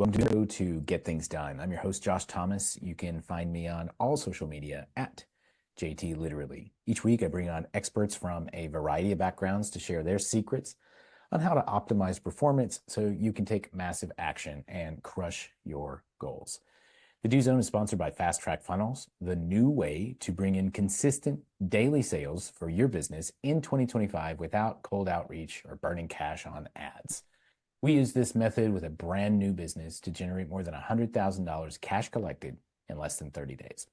Welcome to Get Things Done. I'm your host, Josh Thomas. You can find me on all social media at JT Literally. Each week, I bring on experts from a variety of backgrounds to share their secrets on how to optimize performance so you can take massive action and crush your goals. The Do Zone is sponsored by Fast Track Funnels, the new way to bring in consistent daily sales for your business in 2025 without cold outreach or burning cash on ads. We use this method with a brand new business to generate more than $100,000 cash collected in less than 30 days.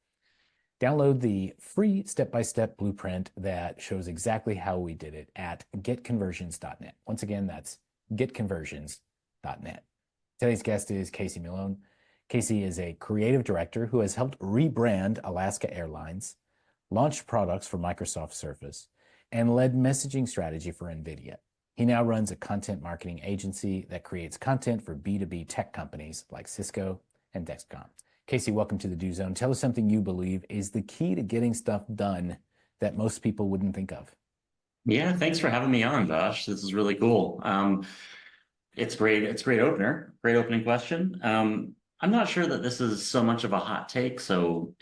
Download the free step-by-step blueprint that shows exactly how we did it at getconversions.net. Once again, that's getconversions.net. Today's guest is Casey Milone. Casey is a creative director who has helped rebrand Alaska Airlines, launched products for Microsoft Surface, and led messaging strategy for NVIDIA. He now runs a content marketing agency that creates content for B2B tech companies like Cisco and Dexcom. Casey, welcome to the Do Zone. Tell us something you believe is the key to getting stuff done that most people wouldn't think of. Yeah, thanks for having me on, Josh. This is really cool. It's great. It's a great opener. Great opening question. I'm not sure that this is so much of a hot take, so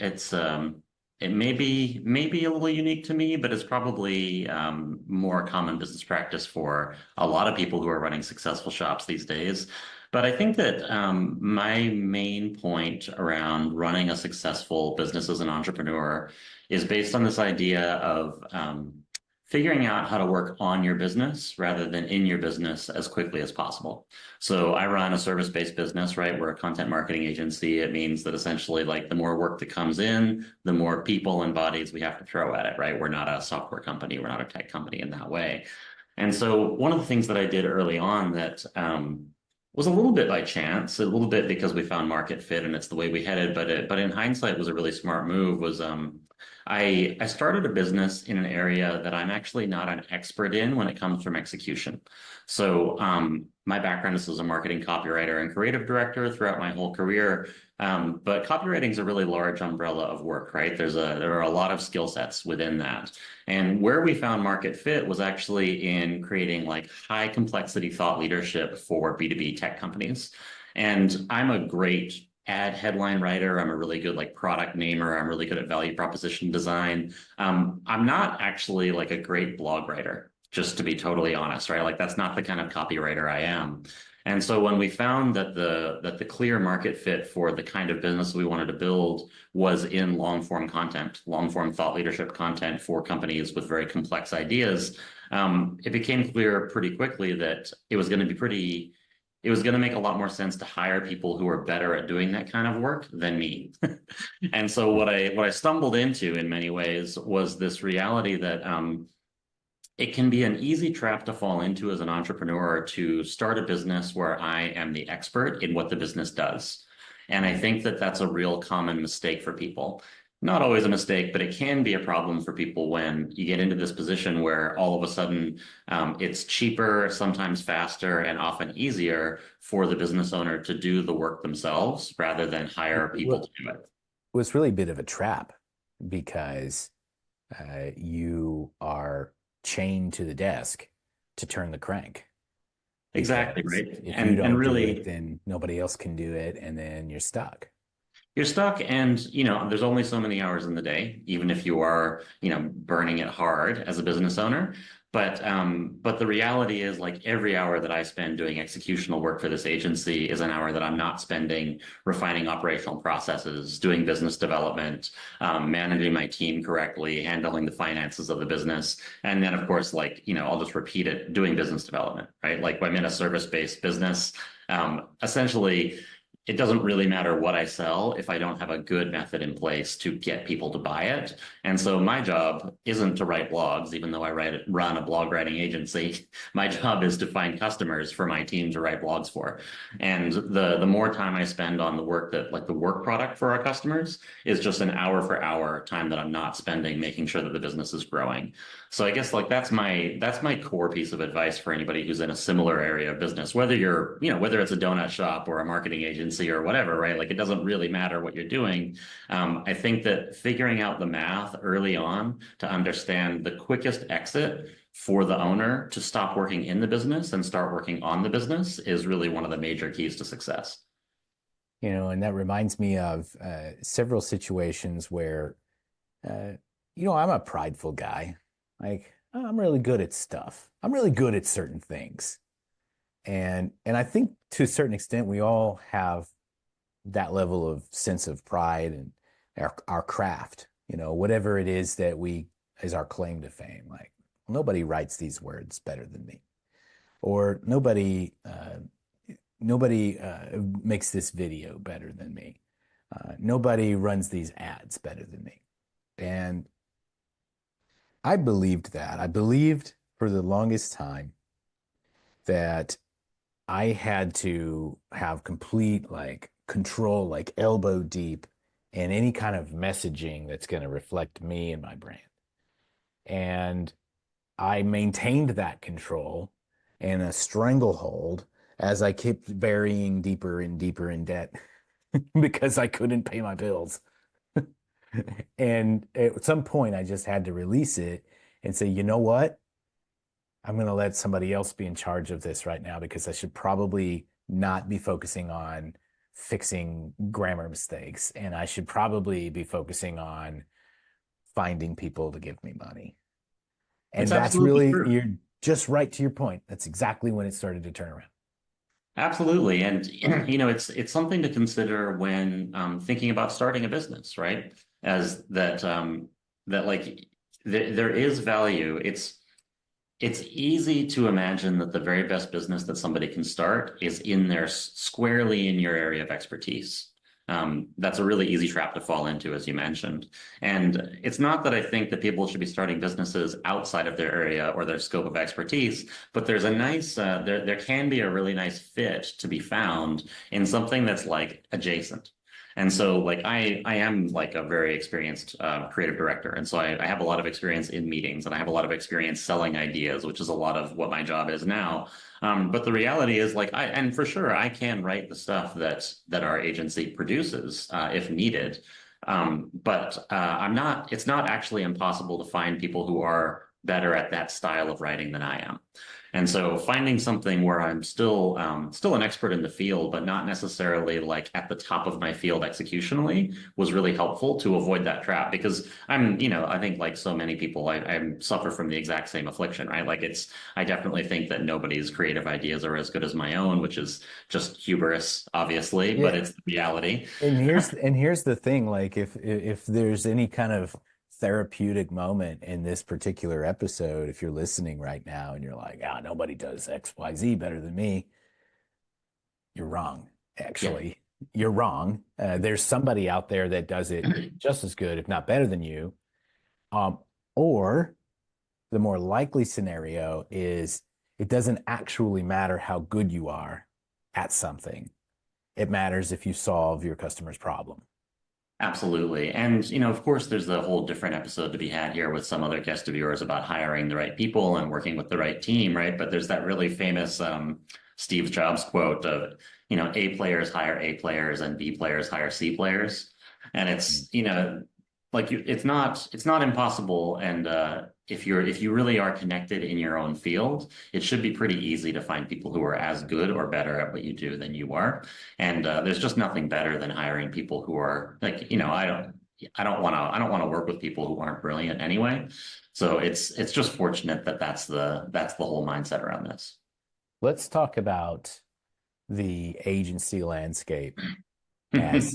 it may be a little unique to me, but it's probably more common business practice for a lot of people who are running successful shops these days. But I think that my main point around running a successful business as an entrepreneur is based on this idea of figuring out how to work on your business rather than in your business as quickly as possible. So I run a service-based business, right? We're a content marketing agency. It means that essentially like the more work that comes in, the more people and bodies we have to throw at it, right? We're not a software company. We're not a tech company in that way. And so one of the things that I did early on that was a little bit by chance, a little bit because we found market fit and it's the way we headed, but in hindsight was a really smart move was I started a business in an area that I'm actually not an expert in when it comes from execution. So my background is as a marketing copywriter and creative director throughout my whole career. But copywriting is a really large umbrella of work, right? There are a lot of skill sets within that. And where we found market fit was actually in creating like high complexity thought leadership for B2B tech companies. And I'm a great ad headline writer. I'm a really good like product namer. I'm really good at value proposition design. I'm not actually like a great blog writer, just to be totally honest, right? Like that's not the kind of copywriter I am. And so when we found that the clear market fit for the kind of business we wanted to build was in long form content, long form thought leadership content for companies with very complex ideas, it became clear pretty quickly that it was going to make a lot more sense to hire people who are better at doing that kind of work than me. And so what I stumbled into in many ways was this reality that it can be an easy trap to fall into as an entrepreneur to start a business where I am the expert in what the business does. And I think that that's a real common mistake for people. Not always a mistake, but it can be a problem for people when you get into this position where all of a sudden it's cheaper, sometimes faster, and often easier for the business owner to do the work themselves rather than hire people to do it. Well, it's really a bit of a trap because you are chained to the desk to turn the crank. Exactly, right. If you don't do it, then nobody else can do it, and then you're stuck. You're stuck, and there's only so many hours in the day, even if you are burning it hard as a business owner. But the reality is, like, every hour that I spend doing executional work for this agency is an hour that I'm not spending refining operational processes, doing business development, managing my team correctly, handling the finances of the business, and then of course, like, I'll just repeat it, doing business development, right? Like, I'm in a service-based business. Essentially, it doesn't really matter what I sell if I don't have a good method in place to get people to buy it. And so my job isn't to write blogs, even though I run a blog writing agency. My job is to find customers for my team to write blogs for. And the more time I spend on the work the work product for our customers is just an hour for hour time that I'm not spending making sure that the business is growing. So I guess like that's my core piece of advice for anybody who's in a similar area of business, whether whether it's a donut shop or a marketing agency or whatever, right? Like, it doesn't really matter what you're doing. I think that figuring out the math early on to understand the quickest exit for the owner to stop working in the business and start working on the business is really one of the major keys to success. And that reminds me of several situations where, uh, I'm a prideful guy. Like, I'm really good at stuff. I'm really good at certain things. And I think to a certain extent, we all have that level of sense of pride and our craft, whatever it is that we is our claim to fame. Like, nobody writes these words better than me, or nobody makes this video better than me. Nobody runs these ads better than me. And I believed that. I believed for the longest time that I had to have complete like control, like elbow deep in any kind of messaging that's going to reflect me and my brand. And I maintained that control in a stranglehold as I kept burying deeper and deeper in debt because I couldn't pay my bills. And at some point, I just had to release it and say, you know what? I'm going to let somebody else be in charge of this right now because I should probably not be focusing on fixing grammar mistakes. And I should probably be focusing on finding people to give me money. It's And that's absolutely really, true. you're just right to your point. That's exactly when it started to turn around. Absolutely. And it's something to consider when thinking about starting a business, right? As that that like there is value. It's easy to imagine that the very best business that somebody can start is in there squarely in your area of expertise. That's a really easy trap to fall into, as you mentioned. And it's not that I think that people should be starting businesses outside of their area or their scope of expertise, but there's a nice, there can be a really nice fit to be found in something that's like adjacent. And so like I am like a very experienced creative director. And so I have a lot of experience in meetings and I have a lot of experience selling ideas, which is a lot of what my job is now. But the reality is like and for sure I can write the stuff that our agency produces if needed. But it's not actually impossible to find people who are better at that style of writing than I am. And so finding something where I'm still an expert in the field, but not necessarily like at the top of my field executionally was really helpful to avoid that trap because I think like so many people, I suffer from the exact same affliction, right? Like I definitely think that nobody's creative ideas are as good as my own, which is just hubris, obviously, but Yeah. it's the reality. And here's the thing, like if there's any kind of therapeutic moment in this particular episode, if you're listening right now and you're like, ah, nobody does XYZ better than me, you're wrong. Yeah. Actually, you're wrong. There's somebody out there that does it just as good, if not better than you. Um, or the more likely scenario is it doesn't actually matter how good you are at something. It matters if you solve your customer's problem. Absolutely. And, of course, there's the whole different episode to be had here with some other guest of yours about hiring the right people and working with the right team, right? But there's that really famous Steve Jobs quote of, A players hire A players and B players hire C players. And it's, like it's not impossible. And if you really are connected in your own field, it should be pretty easy to find people who are as good or better at what you do than you are. And there's just nothing better than hiring people who are like, I don't want to work with people who aren't brilliant anyway. So it's just fortunate that that's the whole mindset around this. Let's talk about the agency landscape as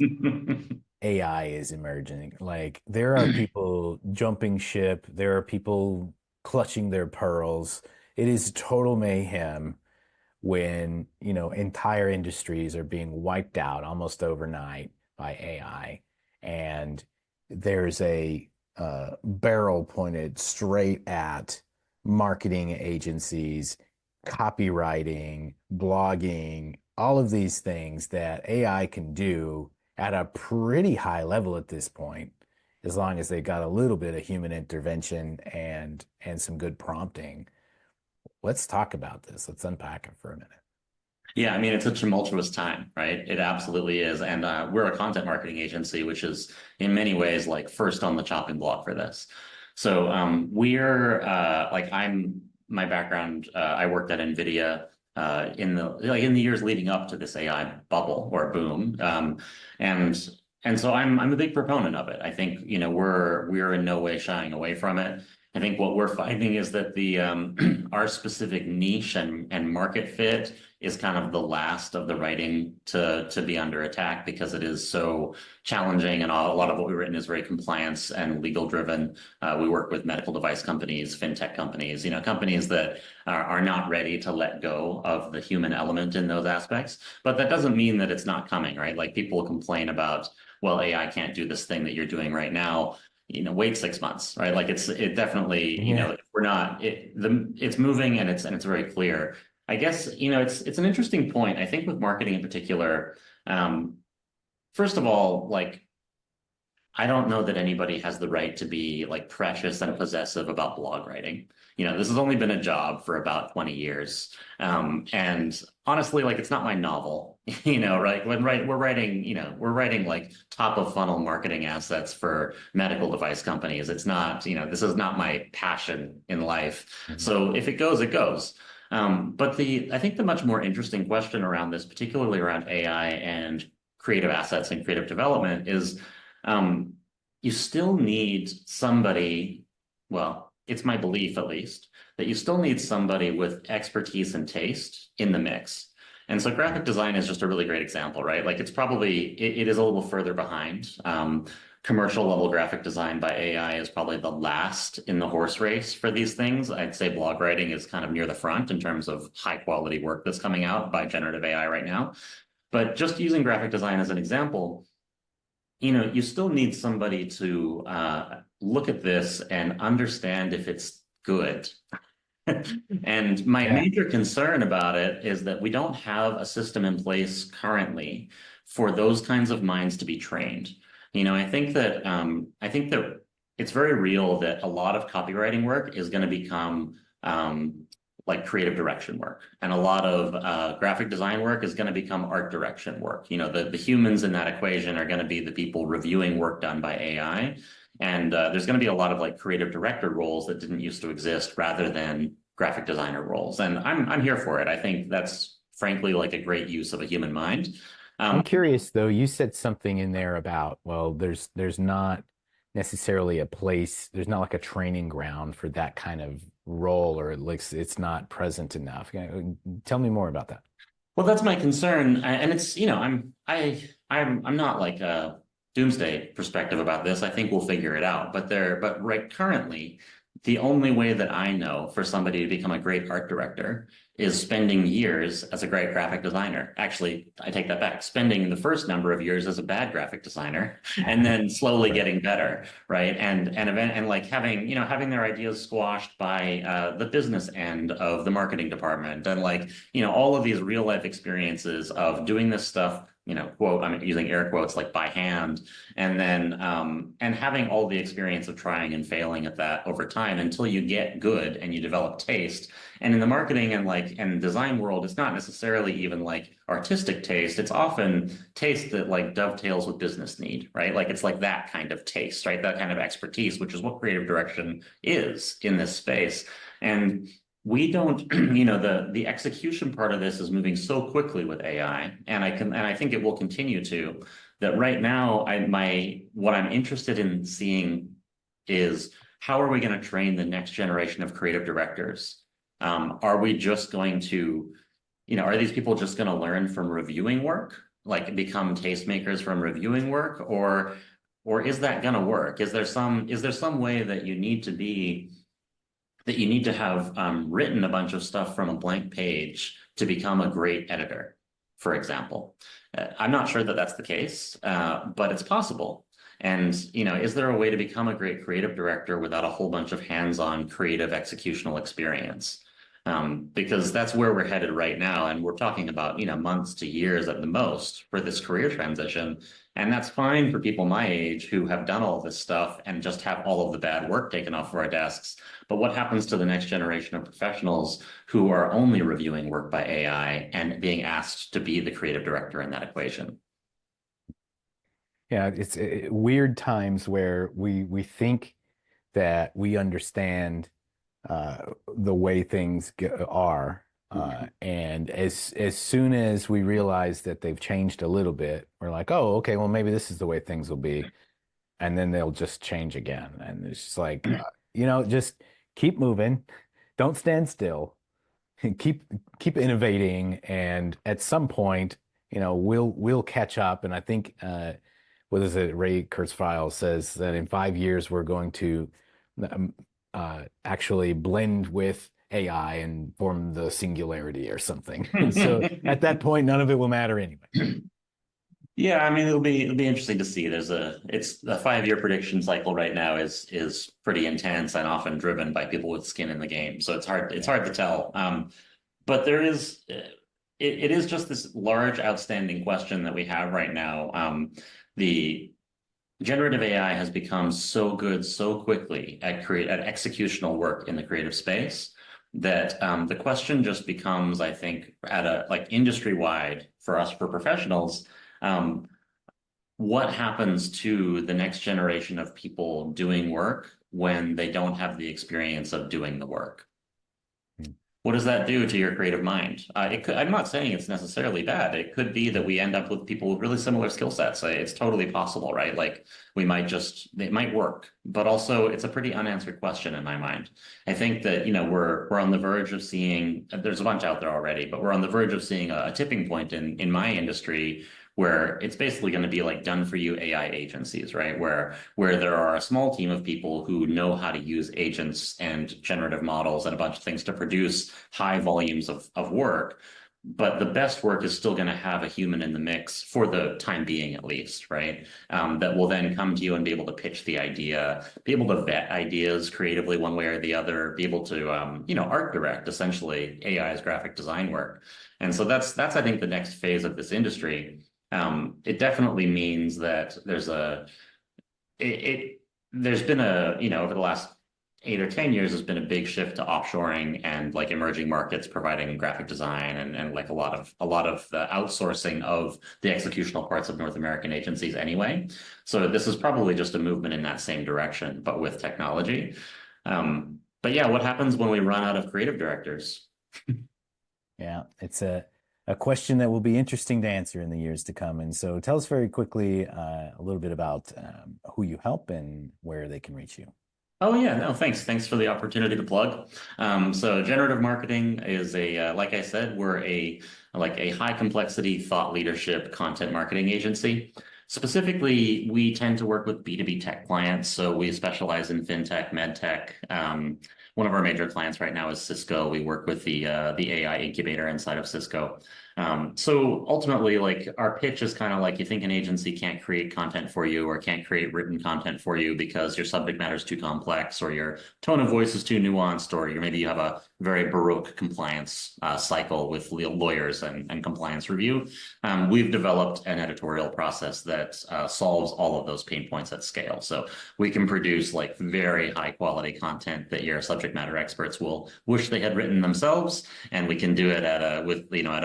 AI is emerging. Like there are people jumping ship, there are people clutching their pearls. It is total mayhem when, entire industries are being wiped out almost overnight by AI. And there's a barrel pointed straight at marketing agencies, copywriting, blogging, all of these things that AI can do at a pretty high level at this point, as long as they got a little bit of human intervention and some good prompting. Let's talk about this. Let's unpack it for a minute. Yeah, I mean, it's a tumultuous time, right? It absolutely is. And we're a content marketing agency, which is in many ways like first on the chopping block for this. So we're like, my background, I worked at NVIDIA in the years leading up to this AI bubble or boom. And and so I'm a big proponent of it. I think, we're in no way shying away from it. I think what we're finding is that the our specific niche and market fit is kind of the last of the writing to be under attack because it is so challenging, and a lot of what we've written is very compliance and legal driven. We work with medical device companies, fintech companies, companies that are not ready to let go of the human element in those aspects. But that doesn't mean that it's not coming, right? Like people complain about, well, AI can't do this thing that you're doing right now. Wait 6 months, right? Like it definitely, Yeah. we're not it's moving, and it's very clear. I guess, it's an interesting point. I think with marketing in particular, um, first of all, like I don't know that anybody has the right to be like precious and possessive about blog writing. This has only been a job for about 20 years. And honestly, like it's not my novel, right? We're writing like top of funnel marketing assets for medical device companies. It's not, this is not my passion in life. Mhm. So if it goes, it goes. But I think the much more interesting question around this, particularly around AI and creative assets and creative development, is um, you still need somebody, well, it's my belief at least, that you still need somebody with expertise and taste in the mix. And so graphic design is just a really great example, right? Like it is a little further behind. Commercial level graphic design by AI is probably the last in the horse race for these things. I'd say blog writing is kind of near the front in terms of high quality work that's coming out by generative AI right now. But just using graphic design as an example, you still need somebody to look at this and understand if it's good. And my Yeah. major concern about it is that we don't have a system in place currently for those kinds of minds to be trained. I think that it's very real that a lot of copywriting work is going to become like creative direction work, and a lot of graphic design work is going to become art direction work. The humans in that equation are going to be the people reviewing work done by AI. And there's going to be a lot of like creative director roles that didn't used to exist rather than graphic designer roles. And I'm here for it. I think that's frankly like a great use of a human mind. I'm Um, curious though, you said something in there about, well, there's not necessarily a place, there's not like a training ground for that kind of role, or it's not present enough. Tell me more about that. well, that's my concern, and it's I'm not like a doomsday perspective about this. I think we'll figure it out. But right currently, the only way that I know for somebody to become a great art director is spending years as a great graphic designer. Actually, I take that back. Spending the first number of years as a bad graphic designer, and then slowly Right. getting better, right? And like having their ideas squashed by the business end of the marketing department, and like all of these real life experiences of doing this stuff, quote, I'm using air quotes, like by hand, and then and having all the experience of trying and failing at that over time until you get good and you develop taste. And in the marketing and design world, it's not necessarily even like artistic taste. It's often taste that like dovetails with business need, right? Like it's like that kind of taste, right? That kind of expertise, which is what creative direction is in this space. And we don't, the execution part of this is moving so quickly with AI, and I think it will continue to, that right now what I'm interested in seeing is how are we going to train the next generation of creative directors? Are we just going to, are these people just going to learn from reviewing work, like become tastemakers from reviewing work, or is that going to work? Is there some way that you need to have written a bunch of stuff from a blank page to become a great editor, for example? I'm not sure that that's the case, but it's possible. And, is there a way to become a great creative director without a whole bunch of hands-on creative executional experience? Because that's where we're headed right now. And we're talking about, months to years at the most for this career transition. And that's fine for people my age who have done all this stuff and just have all of the bad work taken off of our desks. But what happens to the next generation of professionals who are only reviewing work by AI and being asked to be the creative director in that equation? Yeah, it's weird times where we think that we understand the way things are, And as soon as we realize that they've changed a little bit, we're like, oh, okay, well, maybe this is the way things will be. And then they'll just change again. And it's just like, just keep moving. Don't stand still. Keep keep innovating. And at some point, we'll catch up. And I think what is it? Ray Kurzweil says that in 5 years we're going to actually blend with AI and form the singularity or something. And so at that point, none of it will matter anyway. Yeah, I mean it'll be interesting to see. It's the 5 year prediction cycle right now is pretty intense and often driven by people with skin in the game. So it's Yeah. hard to tell. But it is just this large outstanding question that we have right now. The generative AI has become so good so quickly at executional work in the creative space that the question just becomes, I think, at a like industry wide for us for professionals. Um, what happens to the next generation of people doing work when they don't have the experience of doing the work? Mm. What does that do to your creative mind? I'm not saying it's necessarily bad. It could be that we end up with people with really similar skill sets. It's totally possible, right? Like it might work, but also it's a pretty unanswered question in my mind. I think that, we're on the verge of seeing, there's a bunch out there already, but we're on the verge of seeing a tipping point in my industry where it's basically going to be like done for you AI agencies, right? Where there are a small team of people who know how to use agents and generative models and a bunch of things to produce high volumes of work. But the best work is still going to have a human in the mix for the time being, at least, right? That will then come to you and be able to pitch the idea, be able to vet ideas creatively one way or the other, be able to, art direct essentially AI's graphic design work. And so that's I think the next phase of this industry. It definitely means that there's been over the last 8 or 10 years, there's been a big shift to offshoring and like emerging markets providing graphic design and like a lot of the outsourcing of the executional parts of North American agencies anyway. So this is probably just a movement in that same direction, but with technology. But yeah, what happens when we run out of creative directors? Yeah, it's a question that will be interesting to answer in the years to come. And so tell us very quickly a little bit about who you help and where they can reach you. Oh yeah, no, thanks. Thanks for the opportunity to plug. So generative marketing is like I said, we're a high complexity thought leadership content marketing agency. Specifically, we tend to work with B2B tech clients. So we specialize in fintech, medtech. One of our major clients right now is Cisco. We work with the AI incubator inside of Cisco. So ultimately, like our pitch is kind of like you think an agency can't create content for you or can't create written content for you because your subject matter is too complex or your tone of voice is too nuanced or maybe you have a very baroque compliance cycle with lawyers and compliance review. We've developed an editorial process that solves all of those pain points at scale. So we can produce like very high quality content that your subject matter experts will wish they had written themselves, and we can do it at a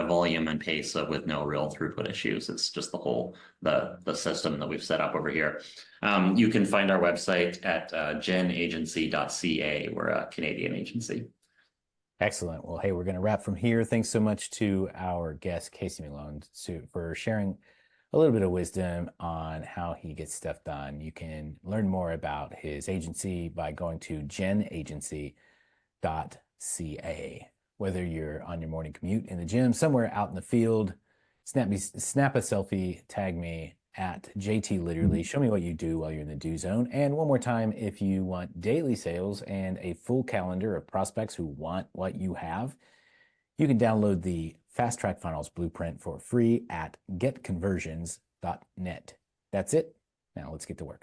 volume and pace with no real throughput issues. It's just the system that we've set up over here. You can find our website at genagency.ca. We're a Canadian agency. Excellent. Well, hey, we're going to wrap from here. Thanks so much to our guest, Casey Milone, for sharing a little bit of wisdom on how he gets stuff done. You can learn more about his agency by going to genagency.ca. Whether you're on your morning commute in the gym, somewhere out in the field, snap a selfie, tag me at JT Literally. Show me what you do while you're in the do zone. And one more time, if you want daily sales and a full calendar of prospects who want what you have, you can download the Fast Track Funnels Blueprint for free at getconversions.net. That's it. Now let's get to work.